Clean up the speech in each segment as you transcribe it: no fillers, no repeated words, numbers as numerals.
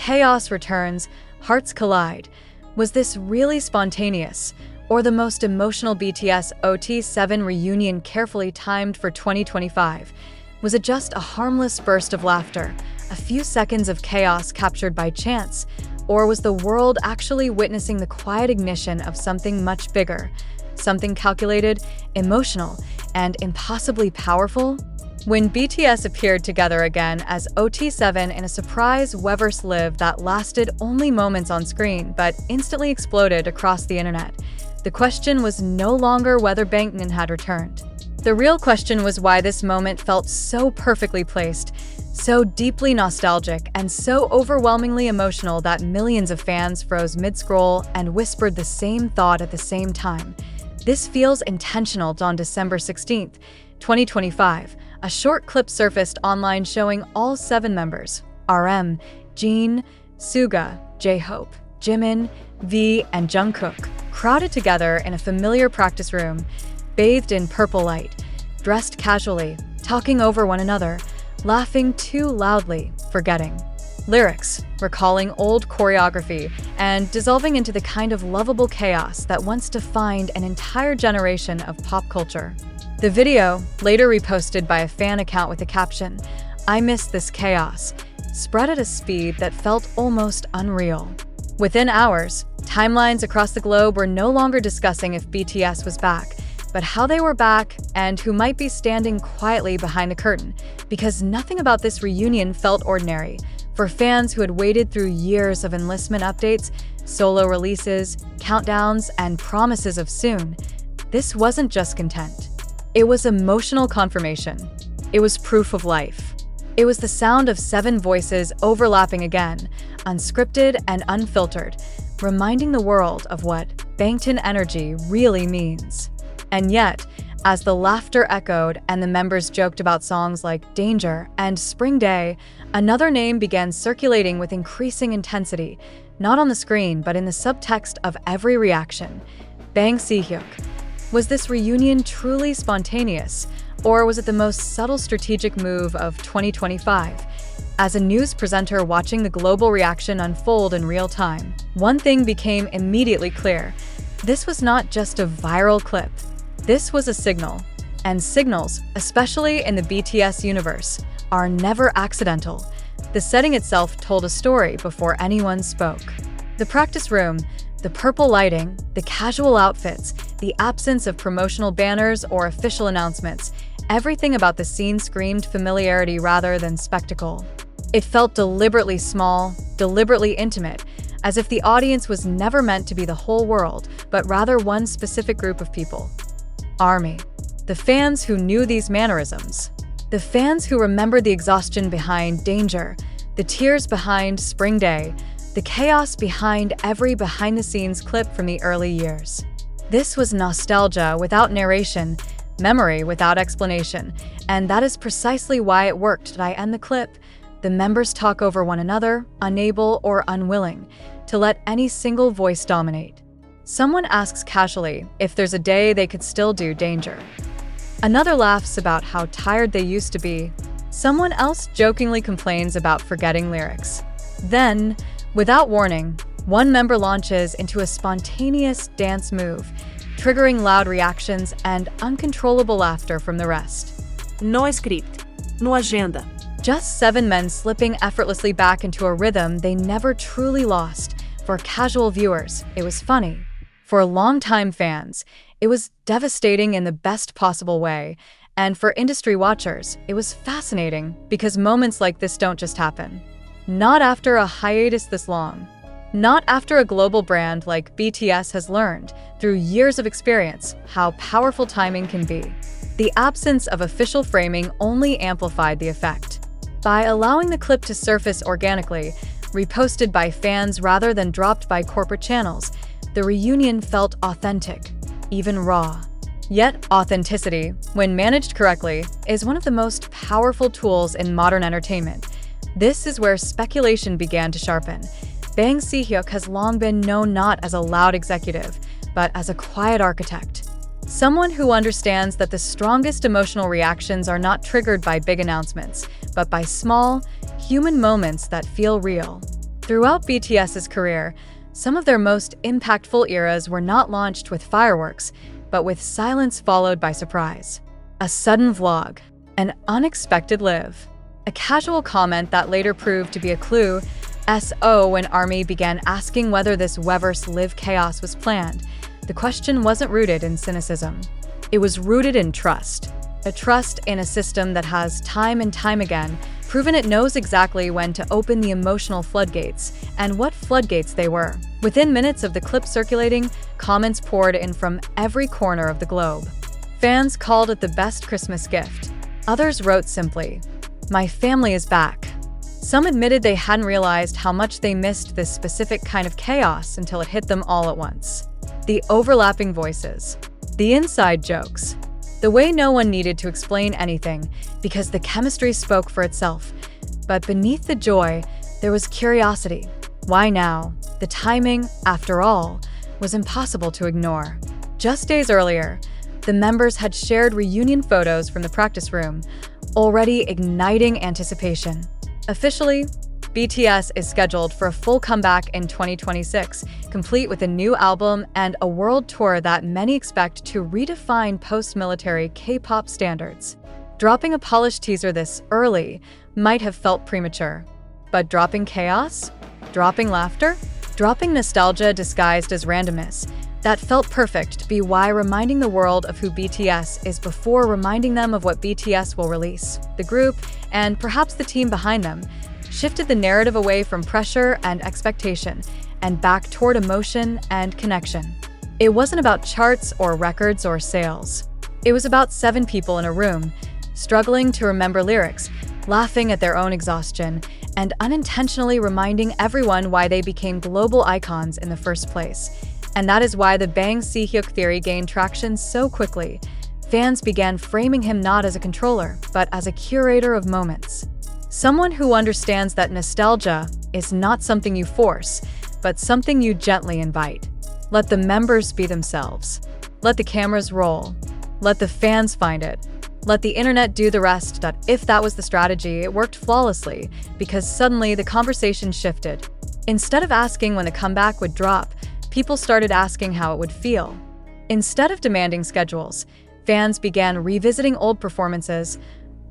chaos returns, hearts collide. Was this really spontaneous, or the most emotional BTS OT7 reunion carefully timed for 2025? Was it just a harmless burst of laughter, a few seconds of chaos captured by chance, or was the world actually witnessing the quiet ignition of something much bigger, something calculated, emotional, and impossibly powerful? When BTS appeared together again as OT7 in a surprise Weverse Live that lasted only moments on screen but instantly exploded across the internet, the question was no longer whether Bangtan had returned. The real question was why this moment felt so perfectly placed, so deeply nostalgic, and so overwhelmingly emotional that millions of fans froze mid-scroll and whispered the same thought at the same time. This feels intentional. On December 16th, 2025, a short clip surfaced online showing all 7 members, RM, Jin, Suga, J-Hope, Jimin, V, and Jungkook, crowded together in a familiar practice room, bathed in purple light, dressed casually, talking over one another, laughing too loudly, forgetting lyrics, recalling old choreography, and dissolving into the kind of lovable chaos that once defined an entire generation of pop culture. The video, later reposted by a fan account with the caption, "I miss this chaos," spread at a speed that felt almost unreal. Within hours, timelines across the globe were no longer discussing if BTS was back, but how they were back and who might be standing quietly behind the curtain, because nothing about this reunion felt ordinary. For fans who had waited through years of enlistment updates, solo releases, countdowns, and promises of soon, this wasn't just content. It was emotional confirmation. It was proof of life. It was the sound of 7 voices overlapping again, unscripted and unfiltered, reminding the world of what Bangtan energy really means. And yet, as the laughter echoed and the members joked about songs like Danger and Spring Day, another name began circulating with increasing intensity, not on the screen but in the subtext of every reaction. Si-hyuk. Was this reunion truly spontaneous, or was it the most subtle strategic move of 2025? As a news presenter watching the global reaction unfold in real time, one thing became immediately clear. This was not just a viral clip. This was a signal. And signals, especially in the BTS universe, are never accidental. The setting itself told a story before anyone spoke. The practice room, the purple lighting, the casual outfits, the absence of promotional banners or official announcements, everything about the scene screamed familiarity rather than spectacle. It felt deliberately small, deliberately intimate, as if the audience was never meant to be the whole world, but rather one specific group of people. ARMY. The fans who knew these mannerisms. The fans who remembered the exhaustion behind Danger, the tears behind Spring Day, the chaos behind every behind-the-scenes clip from the early years. This was nostalgia without narration, memory without explanation, and that is precisely why it worked. Did I end the clip? The members talk over one another, unable or unwilling to let any single voice dominate. Someone asks casually if there's a day they could still do Danger. Another laughs about how tired they used to be. Someone else jokingly complains about forgetting lyrics. Then, without warning, one member launches into a spontaneous dance move, triggering loud reactions and uncontrollable laughter from the rest. No script, no agenda. Just 7 men slipping effortlessly back into a rhythm they never truly lost. For casual viewers, it was funny. For longtime fans, it was devastating in the best possible way. And for industry watchers, it was fascinating because moments like this don't just happen. Not after a hiatus this long. Not after a global brand like BTS has learned, through years of experience, how powerful timing can be. The absence of official framing only amplified the effect. By allowing the clip to surface organically, reposted by fans rather than dropped by corporate channels, the reunion felt authentic, even raw. Yet authenticity, when managed correctly, is one of the most powerful tools in modern entertainment. This is where speculation began to sharpen. Si-hyuk has long been known not as a loud executive, but as a quiet architect. Someone who understands that the strongest emotional reactions are not triggered by big announcements, but by small, human moments that feel real. Throughout BTS's career, some of their most impactful eras were not launched with fireworks, but with silence followed by surprise. A sudden vlog, an unexpected live, a casual comment that later proved to be a clue. When ARMY began asking whether this Weverse live chaos was planned, the question wasn't rooted in cynicism. It was rooted in trust. A trust in a system that has time and time again proven it knows exactly when to open the emotional floodgates and what floodgates they were. Within minutes of the clip circulating, comments poured in from every corner of the globe. Fans called it the best Christmas gift. Others wrote simply, "My family is back." Some admitted they hadn't realized how much they missed this specific kind of chaos until it hit them all at once. The overlapping voices, the inside jokes, the way no one needed to explain anything because the chemistry spoke for itself. But beneath the joy, there was curiosity. Why now? The timing, after all, was impossible to ignore. Just days earlier, the members had shared reunion photos from the practice room, already igniting anticipation. Officially, BTS is scheduled for a full comeback in 2026, complete with a new album and a world tour that many expect to redefine post-military K-pop standards. Dropping a polished teaser this early might have felt premature. But dropping chaos? Dropping laughter? Dropping nostalgia disguised as randomness? That felt perfect to be why reminding the world of who BTS is before reminding them of what BTS will release. The group, and perhaps the team behind them, shifted the narrative away from pressure and expectation and back toward emotion and connection. It wasn't about charts or records or sales. It was about 7 people in a room, struggling to remember lyrics, laughing at their own exhaustion, and unintentionally reminding everyone why they became global icons in the first place. And that is why the Bang Si-hyuk theory gained traction so quickly. Fans began framing him not as a controller, but as a curator of moments. Someone who understands that nostalgia is not something you force, but something you gently invite. Let the members be themselves. Let the cameras roll. Let the fans find it. Let the internet do the rest. That if that was the strategy, it worked flawlessly, because suddenly the conversation shifted. Instead of asking when the comeback would drop, people started asking how it would feel. Instead of demanding schedules, fans began revisiting old performances,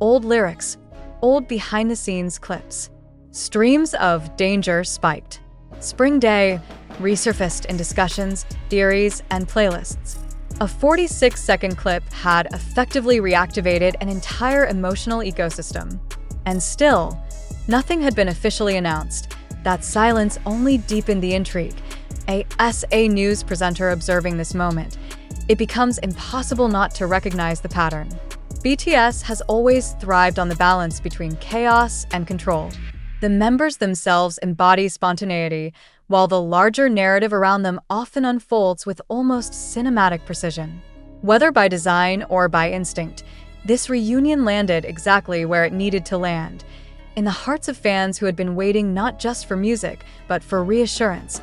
old lyrics, old behind-the-scenes clips. Streams of Danger spiked. Spring Day resurfaced in discussions, theories, and playlists. A 46-second clip had effectively reactivated an entire emotional ecosystem. And still, nothing had been officially announced. That silence only deepened the intrigue. A SA News presenter observing this moment, it becomes impossible not to recognize the pattern. BTS has always thrived on the balance between chaos and control. The members themselves embody spontaneity, while the larger narrative around them often unfolds with almost cinematic precision. Whether by design or by instinct, this reunion landed exactly where it needed to land, in the hearts of fans who had been waiting not just for music, but for reassurance.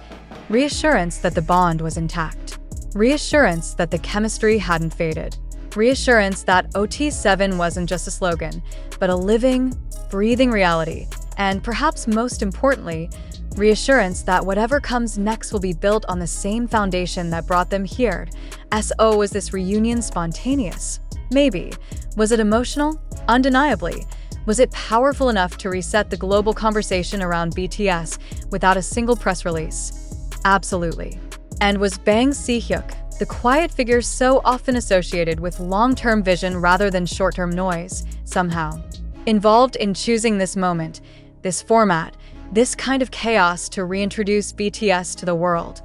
Reassurance that the bond was intact. Reassurance that the chemistry hadn't faded. Reassurance that OT7 wasn't just a slogan, but a living, breathing reality. And perhaps most importantly, reassurance that whatever comes next will be built on the same foundation that brought them here. Was this reunion spontaneous? Maybe. Was it emotional? Undeniably. Was it powerful enough to reset the global conversation around BTS without a single press release? Absolutely. And was Bang Si-hyuk, the quiet figure so often associated with long-term vision rather than short-term noise, somehow involved in choosing this moment, this format, this kind of chaos to reintroduce BTS to the world?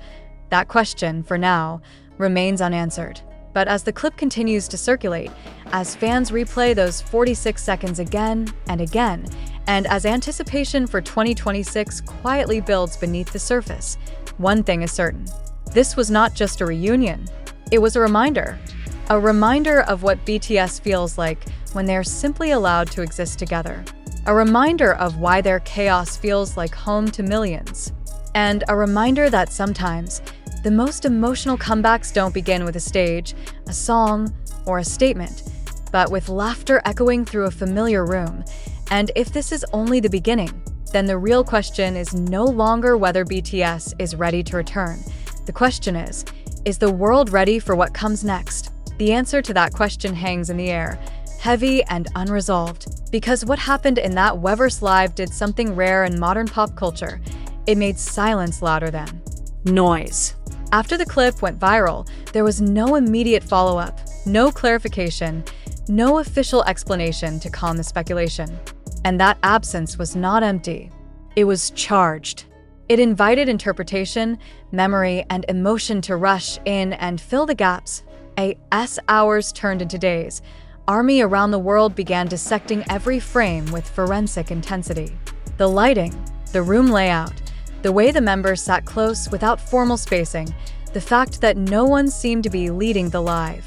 That question, for now, remains unanswered. But as the clip continues to circulate, as fans replay those 46 seconds again and again, and as anticipation for 2026 quietly builds beneath the surface, one thing is certain. This was not just a reunion. It was a reminder. A reminder of what BTS feels like when they're simply allowed to exist together. A reminder of why their chaos feels like home to millions. And a reminder that sometimes the most emotional comebacks don't begin with a stage, a song, or a statement, but with laughter echoing through a familiar room. And if this is only the beginning, then the real question is no longer whether BTS is ready to return. The question is the world ready for what comes next? The answer to that question hangs in the air, heavy and unresolved. Because what happened in that Weverse Live did something rare in modern pop culture. It made silence louder than noise. After the clip went viral, there was no immediate follow-up, no clarification, no official explanation to calm the speculation. And that absence was not empty. It was charged. It invited interpretation, memory, and emotion to rush in and fill the gaps. As hours turned into days, ARMY around the world began dissecting every frame with forensic intensity. The lighting, the room layout, the way the members sat close without formal spacing, the fact that no one seemed to be leading the live.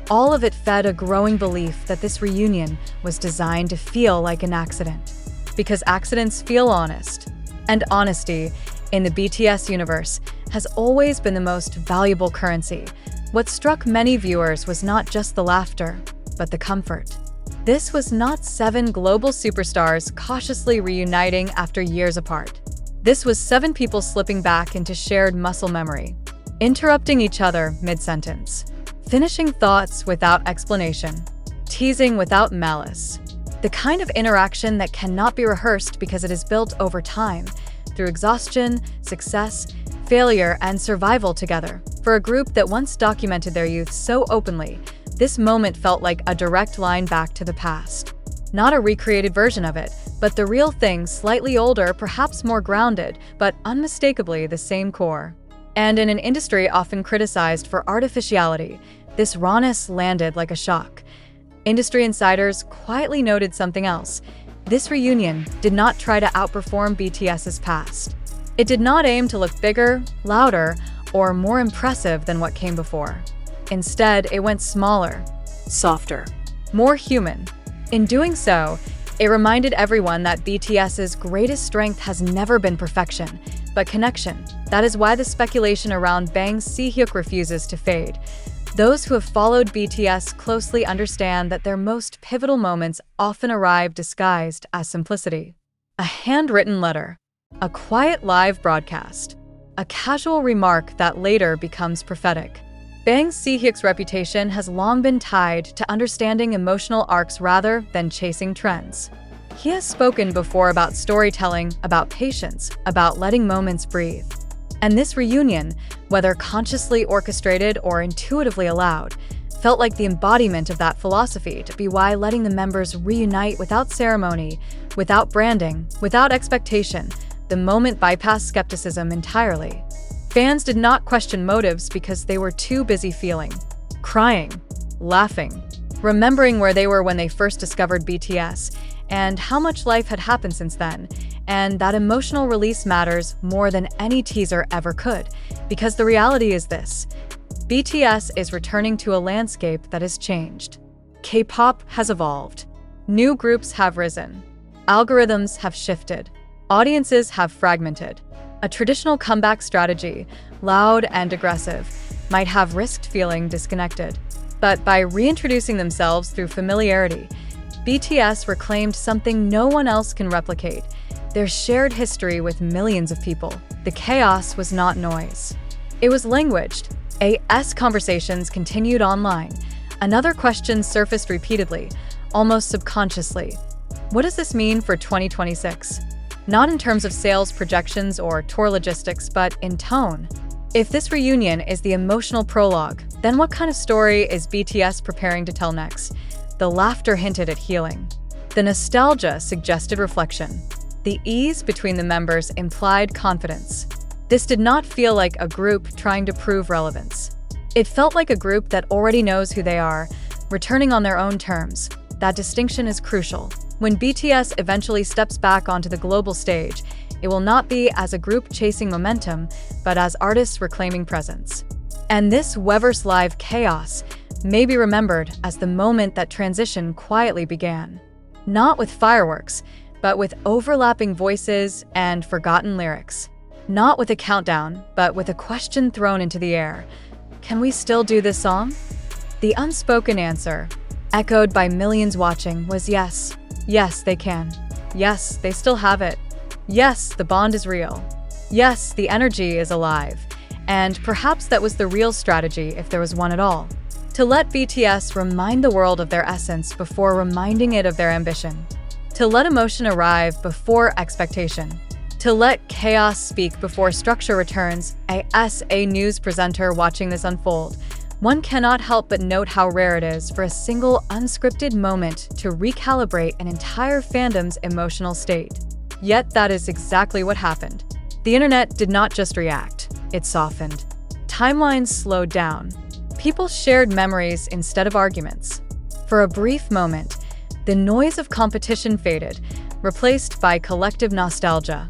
All of it fed a growing belief that this reunion was designed to feel like an accident. Because accidents feel honest. And honesty, in the BTS universe, has always been the most valuable currency. What struck many viewers was not just the laughter, but the comfort. This was not 7 global superstars cautiously reuniting after years apart. This was 7 people slipping back into shared muscle memory, interrupting each other mid-sentence, finishing thoughts without explanation, teasing without malice. The kind of interaction that cannot be rehearsed because it is built over time, through exhaustion, success, failure, and survival together. For a group that once documented their youth so openly, this moment felt like a direct line back to the past. Not a recreated version of it, but the real thing, slightly older, perhaps more grounded, but unmistakably the same core. And in an industry often criticized for artificiality, this rawness landed like a shock. Industry insiders quietly noted something else. This reunion did not try to outperform BTS's past. It did not aim to look bigger, louder, or more impressive than what came before. Instead, it went smaller, Softer. more human. In doing so, it reminded everyone that BTS's greatest strength has never been perfection, but connection. That is why the speculation around Bang's Si-hyuk refuses to fade. Those who have followed BTS closely understand that their most pivotal moments often arrive disguised as simplicity. A handwritten letter, a quiet live broadcast, a casual remark that later becomes prophetic. Bang Si-hyuk's reputation has long been tied to understanding emotional arcs rather than chasing trends. He has spoken before about storytelling, about patience, about letting moments breathe. And this reunion, whether consciously orchestrated or intuitively allowed, felt like the embodiment of that philosophy, to be why letting the members reunite without ceremony, without branding, without expectation, the moment bypassed skepticism entirely. Fans did not question motives because they were too busy feeling, crying, laughing, remembering where they were when they first discovered BTS, and how much life had happened since then, and that emotional release matters more than any teaser ever could, because the reality is this: BTS is returning to a landscape that has changed. K-pop has evolved. New groups have risen. Algorithms have shifted. Audiences have fragmented. A traditional comeback strategy, loud and aggressive, might have risked feeling disconnected. But by reintroducing themselves through familiarity, BTS reclaimed something no one else can replicate: their shared history with millions of people. The chaos was not noise. It was languaged. As conversations continued online, another question surfaced repeatedly, almost subconsciously. What does this mean for 2026? Not in terms of sales projections or tour logistics, but in tone. If this reunion is the emotional prologue, then what kind of story is BTS preparing to tell next? The laughter hinted at healing. The nostalgia suggested reflection. The ease between the members implied confidence. This did not feel like a group trying to prove relevance. It felt like a group that already knows who they are, returning on their own terms. That distinction is crucial. When BTS eventually steps back onto the global stage, it will not be as a group chasing momentum, but as artists reclaiming presence. And this Weverse Live chaos may be remembered as the moment that transition quietly began. Not with fireworks, but with overlapping voices and forgotten lyrics. Not with a countdown, but with a question thrown into the air. Can we still do this song? The unspoken answer, echoed by millions watching, was yes. Yes, they can. Yes, they still have it. Yes, the bond is real. Yes, the energy is alive. And perhaps that was the real strategy, if there was one at all. To let BTS remind the world of their essence before reminding it of their ambition. To let emotion arrive before expectation. To let chaos speak before structure returns. As a news presenter watching this unfold, one cannot help but note how rare it is for a single unscripted moment to recalibrate an entire fandom's emotional state. Yet that is exactly what happened. The internet did not just react, it softened. Timelines slowed down. People shared memories instead of arguments. For a brief moment, the noise of competition faded, replaced by collective nostalgia.